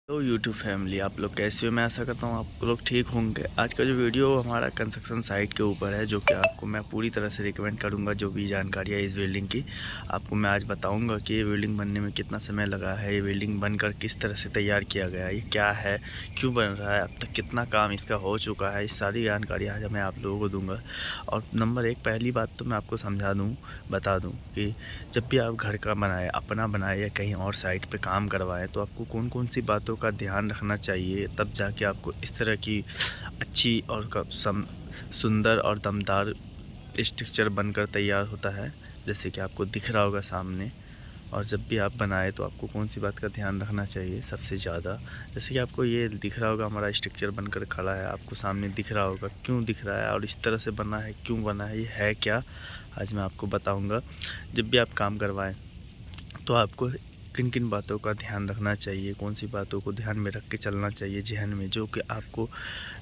तो YouTube family, आप लोग कैसे हो? मैं आशा करता हूँ आप लोग ठीक होंगे। आज का जो वीडियो हमारा कंस्ट्रक्शन साइट के ऊपर है, जो कि आपको मैं पूरी तरह से रिकमेंड करूँगा। जो भी जानकारी है इस बिल्डिंग की आपको मैं आज बताऊँगा कि ये बिल्डिंग बनने में कितना समय लगा है, ये बिल्डिंग बनकर किस तरह से तैयार किया गया है, ये क्या है, क्यों बन रहा है, अब तक कितना काम इसका हो चुका है। इस सारी जानकारी आज मैं आप लोगों को दूँगा। और नंबर एक, पहली बात तो मैं आपको बता दूँ कि जब भी आप घर का बनाए, अपना बनाए या कहीं और साइट पे काम करवाएं, तो आपको कौन कौन सी बातों का ध्यान रखना चाहिए, तब जाके आपको इस तरह की अच्छी और सुंदर और दमदार स्ट्रक्चर बनकर तैयार होता है, जैसे कि आपको दिख रहा होगा सामने। और जब भी आप बनाए तो आपको कौन सी बात का ध्यान रखना चाहिए सबसे ज़्यादा, जैसे कि आपको ये दिख रहा होगा हमारा स्ट्रक्चर बनकर खड़ा है, आपको सामने दिख रहा होगा क्यों दिख रहा है और इस तरह से बना है, क्यों बना है, ये है क्या, आज मैं आपको बताऊंगा। जब भी आप काम करवाएं तो आपको किन किन बातों का ध्यान रखना चाहिए, कौन सी बातों को ध्यान में रख के चलना चाहिए जहन में, जो कि आपको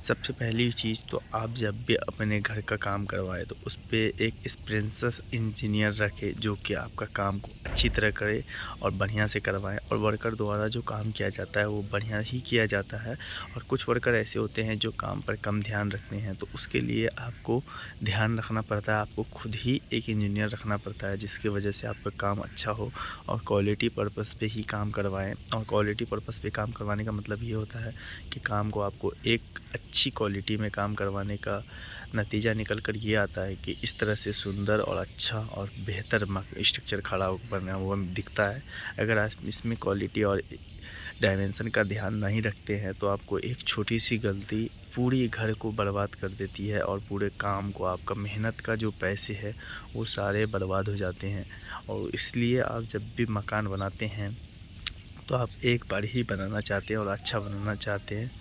सबसे पहली चीज़ तो आप जब भी अपने घर का काम करवाए तो उस पर एक एक्सपीरियंस इंजीनियर रखे, जो कि आपका काम को अच्छी तरह करे और बढ़िया से करवाए। और वर्कर द्वारा जो काम किया जाता है वो बढ़िया ही किया जाता है। और कुछ वर्कर ऐसे होते हैं जो काम पर कम ध्यान रखते हैं, तो उसके लिए आपको ध्यान रखना पड़ता है, आपको खुद ही एक इंजीनियर रखना पड़ता है, जिसकी वजह से आपका काम अच्छा हो और क्वालिटी पर्पस पे ही काम करवाएं। और क्वालिटी पर्पस पे काम करवाने का मतलब ये होता है कि काम को आपको एक अच्छी क्वालिटी में काम करवाने का नतीजा निकल कर ये आता है कि इस तरह से सुंदर और अच्छा और बेहतर स्ट्रक्चर खड़ा बना हुआ दिखता है। अगर आप इसमें क्वालिटी और डायमेंशन का ध्यान नहीं रखते हैं तो आपको एक छोटी सी गलती पूरी घर को बर्बाद कर देती है, और पूरे काम को, आपका मेहनत का जो पैसे है वो सारे बर्बाद हो जाते हैं। और इसलिए आप जब भी मकान बनाते हैं तो आप एक बार ही बनाना चाहते हैं और अच्छा बनाना चाहते हैं,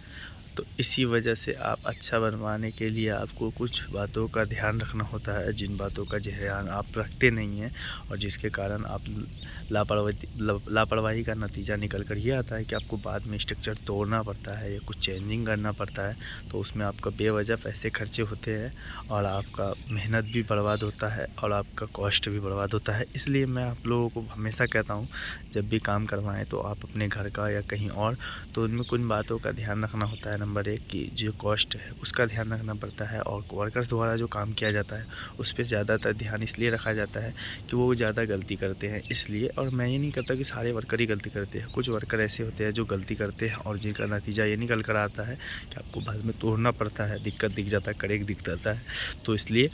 तो इसी वजह से आप अच्छा बनवाने के लिए आपको कुछ बातों का ध्यान रखना होता है, जिन बातों का ध्यान आप रखते नहीं हैं और जिसके कारण आप लापरवाही का नतीजा निकल कर ये आता है कि आपको बाद में स्ट्रक्चर तोड़ना पड़ता है या कुछ चेंजिंग करना पड़ता है। तो उसमें आपका बेवजह पैसे खर्चे होते हैं और आपका मेहनत भी बर्बाद होता है और आपका कॉस्ट भी बर्बाद होता है। इसलिए मैं आप लोगों को हमेशा कहता हूँ, जब भी काम करवाएं तो आप अपने घर का या कहीं और, तो उनमें कुछ बातों का ध्यान रखना होता है। नंबर एक की जो कॉस्ट है उसका ध्यान रखना पड़ता है, और वर्कर्स द्वारा जो काम किया जाता है उस पर ज़्यादातर ध्यान इसलिए रखा जाता है कि वो ज़्यादा गलती करते हैं, इसलिए। और मैं ये नहीं कहता कि सारे वर्कर ही गलती करते हैं, कुछ वर्कर ऐसे होते हैं जो गलती करते हैं और जिनका नतीजा ये निकल कर आता है कि आपको बाद में तोड़ना पड़ता है, दिक्कत दिख जाता है, कड़ेक दिख जाता है। तो इसलिए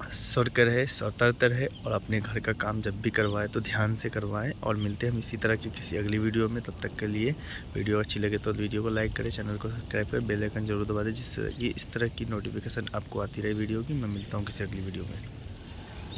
सतर्क रहे, सतर्क रहे और अपने घर का काम जब भी करवाएं तो ध्यान से करवाएं। और मिलते हैं हम इसी तरह की किसी अगली वीडियो में। तब तक के लिए वीडियो अच्छी लगे तो वीडियो को लाइक करें, चैनल को सब्सक्राइब करें, बेल आइकन जरूर दबा दें, जिससे ये इस तरह की नोटिफिकेशन आपको आती रहे वीडियो की। मैं मिलता हूँ किसी अगली वीडियो में।